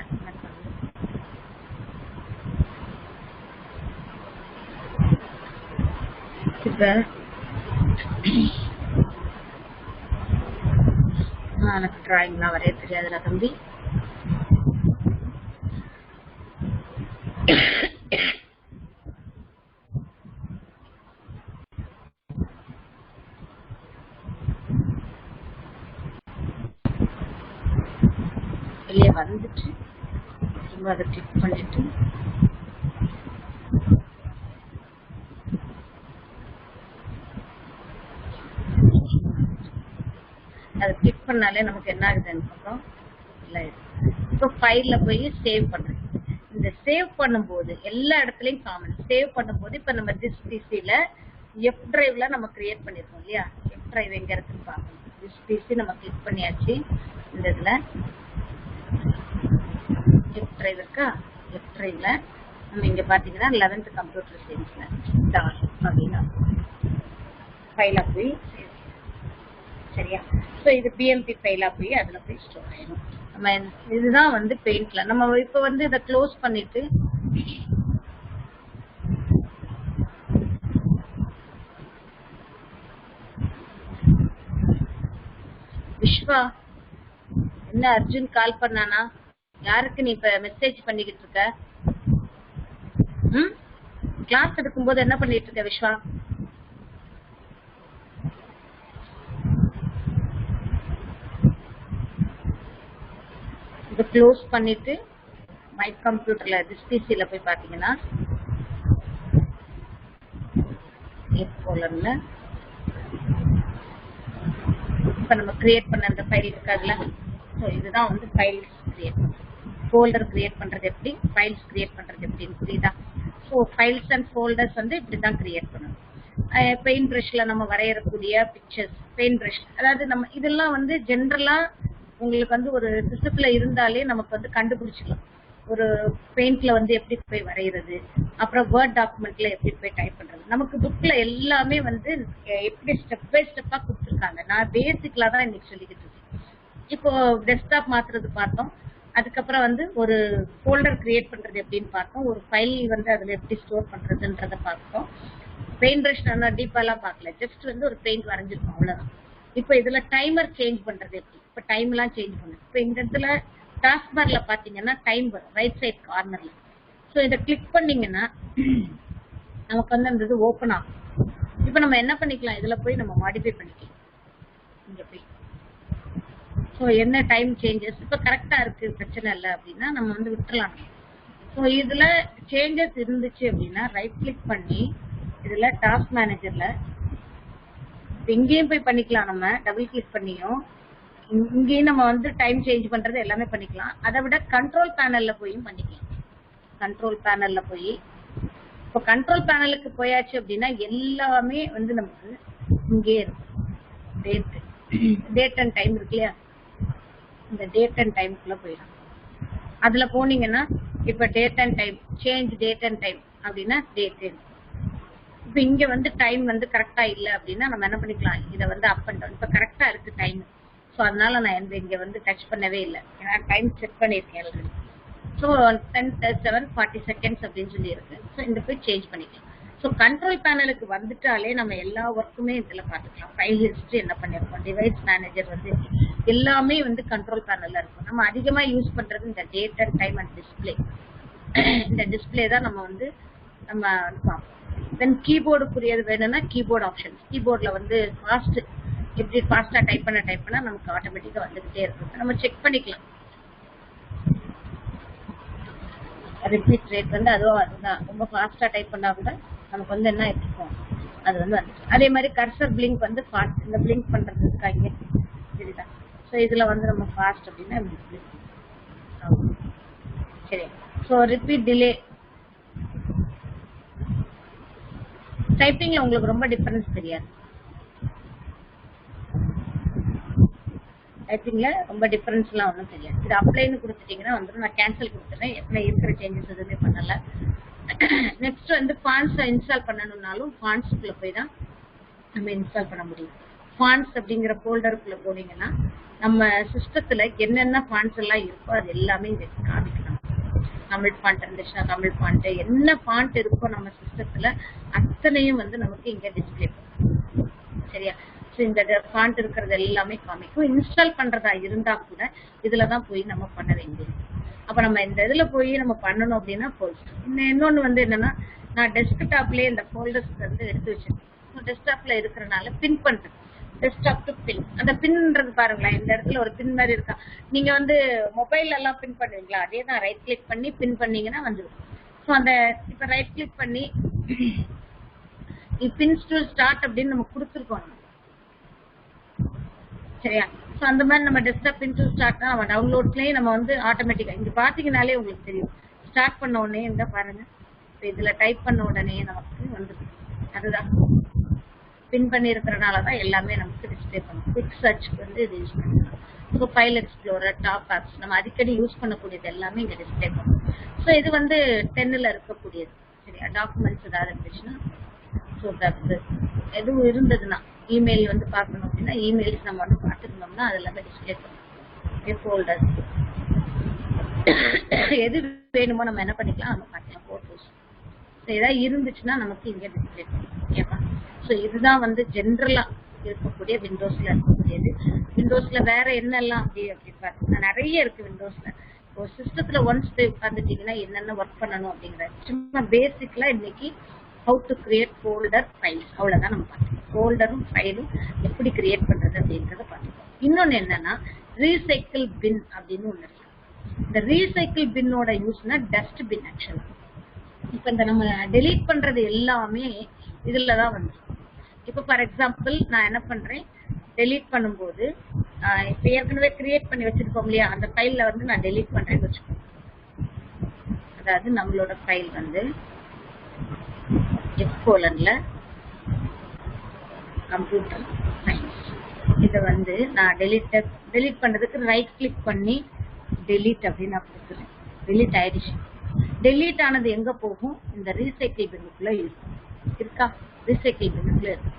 இப்ப எனக்கு டிராயிங்லாம் வரைய தெரியாதுல தம்பி. வெளியே வந்துட்டு திரும்ப அதை கிளிக் பண்ணிட்டு அதை கிளிக் பண்ணாலே நமக்கு என்ன ஆகுதுன்னு பார்த்தோம். இப்போ ஃபைல்ல போய் சேவ் பண்றேன். இந்த சேவ் பண்ணும்போது எல்லா இடத்துலயும் காமன் சேவ் பண்ணும்போது இப்ப நம்ம திஸ் பிசில எஃப் டிரைவ்ல நம்ம கிரியேட் பண்ணிருக்கோம் இல்லையா. எஃப் டிரைவ் எங்க இருக்குன்னு பார்க்கணும். திஸ் பிசி நம்ம கிளிக் பண்ணியாச்சு. இந்த இதுல லெஃப்ட் டிரைவ் இருக்கா, லெஃப்ட் டிரைவ்ல நம்ம இங்க பாத்தீங்கன்னா 11th கம்ப்யூட்டர் சயின்ஸ்ல டாட் அப்படின்னா ஃபைலா போய் சரியா. ஸோ இது பிஎம்பி ஃபைலா போய் அதுல போய் ஸ்டோர் ஆயிடும். நம்ம இதுதான் வந்து பெயிண்ட்ல நம்ம இப்போ வந்து இதை க்ளோஸ் பண்ணிட்டு விஸ்வா என்ன அர்ஜுன் கால் பண்ணானா? யாருக்கு நீ இப்ப மெசேஜ் பண்ணிக்கிட்டு இருக்க? கிளாஸ் எடுக்கும்போது என்ன பண்ணிட்டு இருக்க விஸ்வா? இதை க்ளோஸ் பண்ணிட்டு மை கம்ப்யூட்டர்ல டிஸ்பிசில போய் பாத்தீங்கன்னா ஃபோல்டர்ல இப்ப நம்ம கிரியேட் பண்ண அந்த ஃபைல் இருக்காதுல, ஸோ இதுதான் வந்து ஃபைல்ஸ் கிரியேட் பண்றது. ஃபோல்டர் கிரியேட் பண்றது எப்படி, ஃபைல்ஸ் கிரியேட் பண்றது எப்படின்னு புரியுதா? ஸோ ஃபைல்ஸ் அண்ட் ஃபோல்டர்ஸ் வந்து இப்படிதான் கிரியேட் பண்ணணும். பெயிண்ட் ப்ரஷ்ல நம்ம வரையறக்கூடிய பிக்சர்ஸ், பெயிண்ட் ப்ரஷ், அதாவது நம்ம இதெல்லாம் வந்து ஜென்ரலா உங்களுக்கு வந்து ஒரு சிஸ்டத்துல இருந்தாலே நமக்கு வந்து கண்டுபிடிச்சிக்கலாம். ஒரு பெயிண்ட்ல வந்து எப்படி போய் வரைகிறது, அப்புறம் வேர்ட் டாக்குமெண்ட்ல எப்படி போய் டைப் பண்றது. நமக்கு புக்ல எல்லாமே வந்து எப்படி ஸ்டெப் பை ஸ்டெப்பா கொடுத்துருக்காங்க. நான் பேசிக்லா தான் இன்னைக்கு சொல்லிக்கிட்டு இருக்கேன். இப்போ டெஸ்க்டாப் மாத்துறது பார்த்தோம், அதுக்கப்புறம் வந்து ஒரு ஃபோல்டர் கிரியேட் பண்றது எப்படின்னு பார்த்தோம், ஒரு ஃபைல் வந்து அதுல எப்படி ஸ்டோர் பண்றதுன்றத பார்த்தோம். பெயிண்ட் பிரஷ் நான் டீப்பாலாம் பார்க்கல, ஜஸ்ட் வந்து ஒரு பெயிண்ட் வரைஞ்சிருக்கோம் அவ்வளவுதான். இப்போ இதுல டைமர் சேஞ்ச் பண்றது எப்படி, இப்போ டைம் எல்லாம் சேஞ்ச் பண்ணுது. இப்போ இந்த இடத்துல டாஸ்க் பார்ல பாத்தீங்கன்னா டைம் வரும் ரைட் சைட் கார்னர்ல. ஸோ இதை கிளிக் பண்ணீங்கன்னா நமக்கு வந்து அந்த இது ஓப்பன் ஆகும். இப்போ நம்ம என்ன பண்ணிக்கலாம், இதுல போய் நம்ம மாடிஃபை பண்ணிக்கலாம். இங்க போய் ஸோ என்ன டைம் சேஞ்சஸ் இப்போ கரெக்டா இருக்கு, பிரச்சனை இல்லை அப்படின்னா நம்ம வந்து விட்டுறலாம். ஸோ இதுல சேஞ்சஸ் இருந்துச்சு அப்படின்னா ரைட் கிளிக் பண்ணி இதுல டாஸ்க் மேனேஜர்ல இங்கேயும் போய் பண்ணிக்கலாம். நம்ம டபுள் கிளிக் பண்ணியும் இங்கேயும் நம்ம வந்து டைம் சேஞ்ச் பண்றது எல்லாமே பண்ணிக்கலாம். அதை விட கண்ட்ரோல் பேனல்ல போயும் பண்ணிக்கலாம். கண்ட்ரோல் பேனல்ல போய் இப்போ கண்ட்ரோல் பேனலுக்கு போயாச்சு அப்படின்னா எல்லாமே வந்து நமக்கு இங்கே இருக்கும். டேட் அண்ட் டைம் இருக்கு இல்லையா, இந்த டேட் அண்ட் டைம்குள்ள போயிடும். அதுல போனீங்கன்னா இப்ப date and time, change date and time அப்படின்னா டேட். இப்ப இங்க வந்து டைம் வந்து கரெக்டா இல்ல அப்படின்னா நம்ம என்ன பண்ணிக்கலாம், இதை வந்து அப் அண்ட் டவுன். இப்ப கரெக்டா இருக்கு டைம், ஸோ அதனால நான் இங்க வந்து டச் பண்ணவே இல்லை, ஏன்னா டைம் செட் பண்ணிருக்கேன் ஆல்ரெடி. ஸோ 10:07:40 அப்படின்னு சொல்லி இருக்கு. ஸோ இந்த போய் சேஞ்ச் பண்ணிக்கலாம். ஸோ கண்ட்ரோல் பேனலுக்கு வந்துட்டாலே நம்ம எல்லா ஒர்க்குமே இதுல பார்த்துக்கலாம். ஃபைல் ஹிஸ்டரி என்ன பண்ணிருக்கோம், டிவைஸ் மேனேஜர் வந்து எல்லாமே வந்து கண்ட்ரோல் பேனல்ல இருக்கும். நம்ம அதிகமா யூஸ் பண்றது இந்த date and time and display. இந்த டிஸ்பிளே தான் நம்ம வந்து பார்ப்போம். தென் கீபோர்டுக்குரியது வேணும்னா கீபோர்டு ஆப்ஷன்ஸ், கீபோர்ட்ல வந்து ஃபாஸ்ட் எப்படி ஃபாஸ்டா டைப் பண்ண நமக்கு ஆட்டோமேட்டிக்கா வந்துகிட்டே இருக்கும். நம்ம செக் பண்ணிக்கலாம். ரிப்பீட் ரேட் வந்து அதுதான் ரொம்ப ஃபாஸ்டா டைப் பண்ணா கூட நமக்கு வந்து என்ன இருக்கும், அது வந்து வந்துடும். அதே மாதிரி கர்சர் பிளிங்க் வந்து ஃபாஸ்ட், இந்த பிளிங்க் பண்றது இருக்காங்க சரிதான். ஸோ இதுல வந்து நம்ம ஃபாஸ்ட் அப்படின்னா சரி. ஸோ ரிப்பீட் டிலே, டைப்பிங்ல உங்களுக்கு ரொம்ப டிஃபரன்ஸ் தெரியாது. டைப்பிங்ல ரொம்ப டிஃபரன்ஸ்லாம் ஒன்றும் தெரியாது. இது அப்ளைன்னு கொடுத்துட்டீங்கன்னா வந்துடும். நான் கேன்சல் கொடுத்துறேன், எப்படி இருக்கிற சேஞ்சஸ் எதுவுமே பண்ணல. நெக்ஸ்ட் வந்து ஃபாண்ட்ஸை இன்ஸ்டால் பண்ணணும்னாலும் ஃபாண்ட்ஸ்க்குள்ள போய் தான் நம்ம இன்ஸ்டால் பண்ண முடியும். ஃபாண்ட்ஸ் அப்படிங்கிற ஃபோல்டருக்குள்ள போனீங்கன்னா நம்ம சிஸ்டத்துல என்னென்ன ஃபாண்ட்ஸ் எல்லாம் இருக்கோ அது எல்லாமே இங்க காமிக்கலாம். தமிழ் ஃபாண்ட் இருந்துச்சுன்னா தமிழ் ஃபாண்ட், என்ன ஃபாண்ட் இருக்கோ நம்ம சிஸ்டத்துல அத்தனையும் வந்து நமக்கு இங்க டிஸ்பிளே பண்ணும் சரியா. ஸோ இந்த ஃபாண்ட் இருக்கிறது எல்லாமே காமிக்கும். இன்ஸ்டால் பண்றதா இருந்தா கூட இதுலதான் போய் நம்ம பண்ண வேண்டியது. அப்ப நம்ம இந்த இதுல போய் நம்ம பண்ணணும் அப்படின்னா இன்னொன்னு வந்து என்னன்னா, நான் டெஸ்க்டாப்லயே இந்த ஃபோல்டர்ஸ் வந்து எடுத்து வச்சிருக்கேன். டெஸ்க்டாப்ல இருக்கிறனால பின் பண்றேன், டெஸ்க்டாப் டு பின். அந்த பின்ன்றது பாருங்களேன், இந்த இடத்துல ஒரு பின் மாதிரி இருக்கா. நீங்க வந்து மொபைல் எல்லாம் பின் பண்ணுவீங்களா, அதே தான் ரைட் கிளிக் பண்ணி பின் பண்ணீங்கன்னா வந்துடும். ஸோ அந்த இப்ப ரைட் கிளிக் பண்ணி பின்ஸ் டு ஸ்டார்ட் அப்படின்னு நம்ம கொடுத்துருக்கோம் சரியா. ஸோ அந்த மாதிரி நம்ம டெஸ்க்டாப் பின் டு ஸ்டார்ட்னா நம்ம டவுன்லோட்ஸ்லயே நம்ம வந்து ஆட்டோமேட்டிக்கா இங்க பாத்தீங்கன்னாலே உங்களுக்கு தெரியும். ஸ்டார்ட் பண்ண உடனே இந்த பாருங்க, இதுல டைப் பண்ண உடனே நமக்கு வந்துடும். அதுதான் பின் பண்ணி இருக்கிறனாலதான் எல்லாமே நமக்கு டிஸ்பிளே பண்ணும். குவிக் சர்ச் வந்து இது யூஸ் பண்ணிக்கலாம். So file explorer, top apps, நம்ம அடிக்கடி யூஸ் பண்ணக்கூடியது எல்லாமே இங்கே டிஸ்பிளே பண்ணும். ஸோ இது வந்து 10ல் இருக்கக்கூடியது. சரியா, டாக்குமெண்ட்ஸ் ஏதாவது இருந்துச்சுன்னா, ஸோ எதுவும் இருந்ததுன்னா இமெயில் வந்து பார்க்கணும் அப்படின்னா இமெயில்ஸ் நம்ம வந்து பார்த்துருந்தோம்னா அது எல்லாமே டிஸ்பிளே பண்ணும். ஃபோல்டர் எது வேணுமோ நம்ம என்ன பண்ணிக்கலாம், நம்ம பார்க்கலாம். ஃபோட்டோஸ் ஏதாவது இருந்துச்சுன்னா நமக்கு இங்கே டிஸ்பிளே பண்ணும். ஓகேவா? ஸோ இதுதான் வந்து ஜென்ரலா இருக்கக்கூடிய விண்டோஸ்ல இருக்கக்கூடியது. விண்டோஸ்ல வேற என்னெல்லாம் அப்படின்னு பார்த்தீங்கன்னா நிறைய இருக்கு. விண்டோஸ்ல ஒரு சிஸ்டத்துல ஒன்ஸ் போய் உட்காந்துட்டீங்கன்னா என்னென்ன ஒர்க் பண்ணணும் அப்படிங்கிற சும்மா பேசிக்ல இன்னைக்கு how to create folder, files, அவ்வளவுதான் நம்ம பார்த்துக்கோம். ஃபோல்டரும் ஃபைலும் எப்படி கிரியேட் பண்றது அப்படின்றத பார்த்துக்கோம். இன்னொன்னு என்னன்னா ரீசைக்கிள் பின் அப்படின்னு ஒண்ணு இருக்கு. இந்த ரீசைக்கிள் பின்னோட யூஸ்னா டஸ்ட் பின். ஆக்சுவலா இப்ப இந்த நம்ம டெலீட் பண்றது எல்லாமே இதுலதான் வந்து. இப்ப ஃபார் எக்ஸாம்பிள் நான் என்ன பண்றேன், டெலீட் பண்ணும்போது இப்ப ஏற்கனவே கிரியேட் பண்ணி வச்சிருக்கோம் இல்லையா, அந்த ஃபைல்ல வந்து நான் டெலீட் பண்றேன்னு வச்சுக்கோங்க. அதாவது நம்மளோட ஃபைல் வந்து F:/. Computer science. இதை வந்து நான் டெலீட் பண்றதுக்கு ரைட் கிளிக் பண்ணி டெலீட் அப்படின்னு நான் கொடுத்துறேன். டெலீட் ஆயிடுச்சு. டெலீட் ஆனது எங்க போகும், இந்த ரீசைக்கிள் பின்னுக்குள்ள இருக்கும். இருக்கா? ரீசைக்கிள் பின்னுக்குள்ள இருக்கு.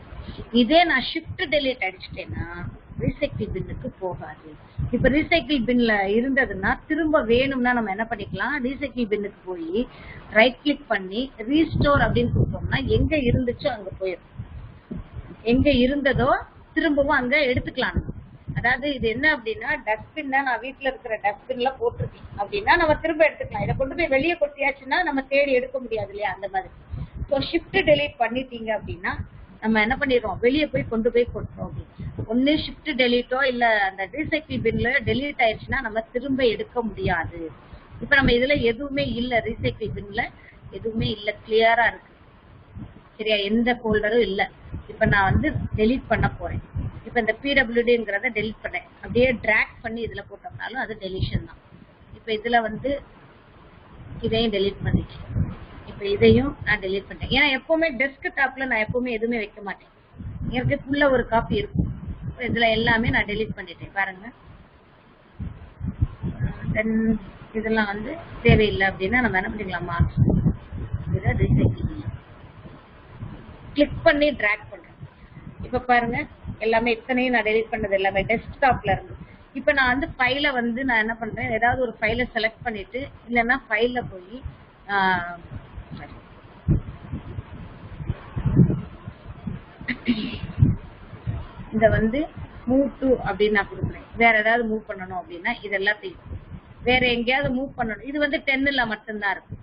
இதே நான் ஷிஃப்ட் டெலீட் அடிச்சிட்டேன்னா ரீசைக்கிள் பின்னுக்கு போகாது. இப்ப ரீசைக்கிள் பின்ல இருந்ததுன்னா திரும்ப வேணும்னா நம்ம என்ன பண்ணிக்கலாம், ரீசைக்கிள் பின்னுக்கு போய் ரைட் கிளிக் பண்ணி ரீஸ்டோர் அப்படின்னு கொடுத்தோம்னா எங்க இருந்துச்சோ அங்க போயிடும். எங்க இருந்ததோ திரும்பவும் அங்க எடுத்துக்கலாம். அதாவது இது என்ன அப்படின்னா டஸ்ட்பின் தான், நான் வீட்டுல இருக்கிற டஸ்ட்பின்ல போட்டிருக்கேன் அப்படின்னா நம்ம திரும்ப எடுத்துக்கலாம். இதை கொண்டு போய் வெளியே கொட்டியாச்சுன்னா நம்ம தேடி எடுக்க முடியாது இல்லையா, அந்த மாதிரி. ஸோ ஷிஃப்ட் டெலீட் பண்ணிட்டீங்க அப்படின்னா நம்ம என்ன பண்ணிடுறோம், வெளியே போய் கொண்டு போய் கொட்டுறோம். ஒன்னு ஷிஃப்ட் டெலீட்டோ இல்ல அந்த ரீசைக்கிள் பின்ல டெலீட் ஆயிடுச்சுன்னா நம்ம திரும்ப எடுக்க முடியாது. இப்ப நம்ம இதுல எதுவுமே இல்ல, ரீசைக்கிள் பின்ல எதுவுமே இல்ல, கிளியரா இருக்கு. சரியா, எந்த ஃபோல்டரும் இல்ல. இப்ப நான் வந்து டெலீட் பண்ண போறேன். இப்ப இந்த PWDங்கிறத டெலீட் பண்ணேன். அப்படியே டிராக் பண்ணி இதுல போட்டோம்னாலும் அது டெலிஷன் தான். இப்ப இதுல வந்து இதையும் டெலீட் பண்ணிட்டேன். இப்ப இதையும் நான் டெலீட் பண்ணிட்டேன். ஏன்னா எப்பவுமே டெஸ்க்டாப்ல நான் எப்பவுமே எதுவுமே வைக்க மாட்டேன். எனக்கு ஃபுல்லா ஒரு காப்பி இருக்கும். இதுல எல்லாமே நான் டெலீட் பண்ணிட்டேன் பாருங்க. தென் இதெல்லாம் வந்து தேவையில்லை அப்படின்னா நம்ம என்ன பண்ணிக்கலாம், மார்க்ஸ் இதை ரீசைக்கிள் கிளிக் பண்ணி டிராக் பண்றேன். இப்ப பாருங்க எல்லாமே இத்தனையும் நான் டெலீட் பண்ணது எல்லாமே டெஸ்க்டாப்ல இருந்து. இப்ப நான் வந்து ஃபைல வந்து நான் என்ன பண்றேன், ஏதாவது ஒரு ஃபைலை செலக்ட் பண்ணிட்டு இல்லைன்னா ஃபைல்ல போய் இத வந்து மூவ் டு அப்படின்னு நான் கொடுக்குறேன். வேற ஏதாவது மூவ் பண்ணணும் அப்படின்னா இது எல்லாத்தையும் வேற எங்கேயாவது மூவ் பண்ணணும். இது வந்து 10ல் மட்டும்தான் இருக்கு.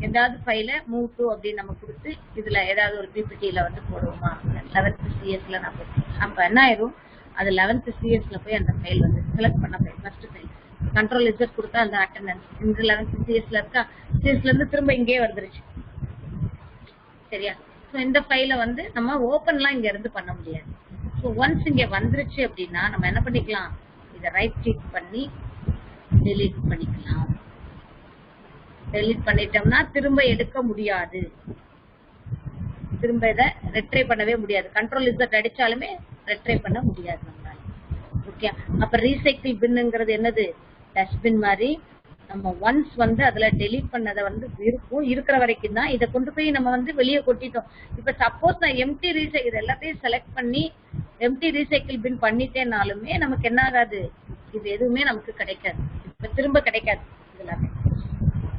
ஏதாவது ஃபைல மூவ் டு அப்படின்னு நம்ம கொடுத்து இதுல ஏதாவது ஒரு PPTல வந்து போடுவோமா, 11th CS நான் போட்டேன். அப்ப என்ன ஆயிரும், அது 11th CS போய் அந்த ஃபைல் வந்து செலக்ட் பண்ண ஃபைல் ஃபர்ஸ்ட் ஃபைல் Ctrl+Z கொடுத்தா அந்த அட்டெண்டன்ஸ் இந்த 11th CS இருக்கா, CS இருந்து திரும்ப இங்கே வந்துருச்சு. சரியா? ஸோ இந்த ஃபைலை வந்து நம்ம ஓப்பன்லாம் இங்க இருந்து பண்ண முடியாது. ஸோ ஒன்ஸ் இங்க வந்துருச்சு அப்படின்னா நம்ம என்ன பண்ணிக்கலாம், இதை ரைட் கிளிக் பண்ணி டெலீட் பண்ணிக்கலாம். டெலீட் பண்ணிட்டோம்னா திரும்ப எடுக்க முடியாது, திரும்ப இதை ரெட்ரை பண்ணவே முடியாது. Ctrl+Z அடிச்சாலுமே ரெட்ரை பண்ண முடியாது நம்மளால. ஓகே, அப்ப ரீசைக்கிள் பின்னுங்கிறது என்னது, டஸ்ட்பின் மாதிரி. நம்ம ஒன்ஸ் வந்து அதுல டெலீட் பண்ணதை வந்து இருக்கிற வரைக்கும் தான். இதை கொண்டு போய் நம்ம வந்து வெளியே கொட்டிட்டோம். இப்ப சப்போஸ் நான் எம்டி ரீசைக்கிள் எல்லாத்தையும் செலக்ட் பண்ணி எம்டி ரீசைக்கிள் பின் பண்ணிட்டேனாலுமே நமக்கு என்ன ஆகாது, இது எதுவுமே நமக்கு கிடைக்காது. இப்ப திரும்ப கிடைக்காது இதெல்லாமே.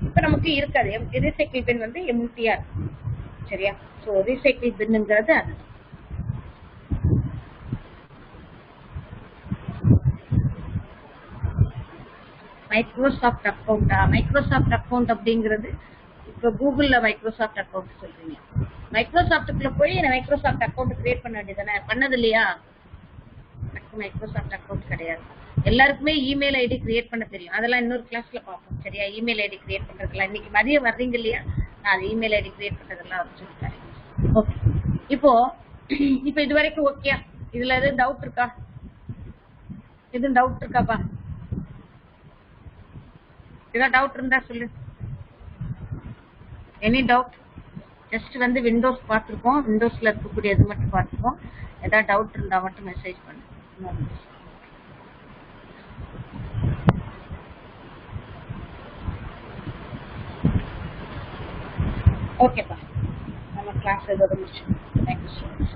இப்ப நமக்கு இருக்காது, ரீசைக்கிள் பின் வந்து எம்டியா இருக்கும். சரியா? சோ ரீசைக்கிள் பின்னுங்கிறது அதுதான். மைக்ரோசாஃப்ட் அக்கௌண்டா, மைக்ரோசாஃப்ட் அக்கௌண்ட் அப்படிங்கிறது இப்ப கூகுள்ல மைக்ரோசாஃப்ட் அக்கௌண்ட் சொல்றீங்க. மைக்ரோசாஃப்ட்டுக்குள்ள போய் மைக்ரோசாஃப்ட் அக்கௌண்ட் கிரியேட் பண்ண வேண்டியதானே, பண்ணது இல்லையா? மைக்ரோசாஃப்ட் அக்கௌண்ட் கிடையாது. எல்லாருக்குமே இமெயில் ஐடி கிரியேட் பண்ண தெரியும். அதெல்லாம் இன்னொரு கிளாஸ்ல பார்ப்போம். சரியா? இமெயில் ஐடி கிரியேட் பண்றதுலாம் இன்னைக்கு மதியம் வர்றீங்க இல்லையா, நான் அது இமெயில் ஐடி கிரியேட் பண்றதெல்லாம் வச்சிருக்கேன். ஓகே, இப்போ இது வரைக்கும் ஓகே. இதுல எதுவும் டவுட் இருக்கா? எதுவும் டவுட் இருக்காப்பா? ஏதாவது டவுட் இருந்தா சொல்லு. Any doubt? ஜஸ்ட் வந்து விண்டோஸ் பார்த்துருக்கோம், விண்டோஸ்ல இருக்கக்கூடியது மட்டும் பார்த்துருக்கோம். ஏதாவது டவுட் இருந்தா மட்டும் மெசேஜ் பண்ணு. ஓகேப்பா, நம்ம கிளாஸ் இதோட முடிச்சோம். Thank you so much.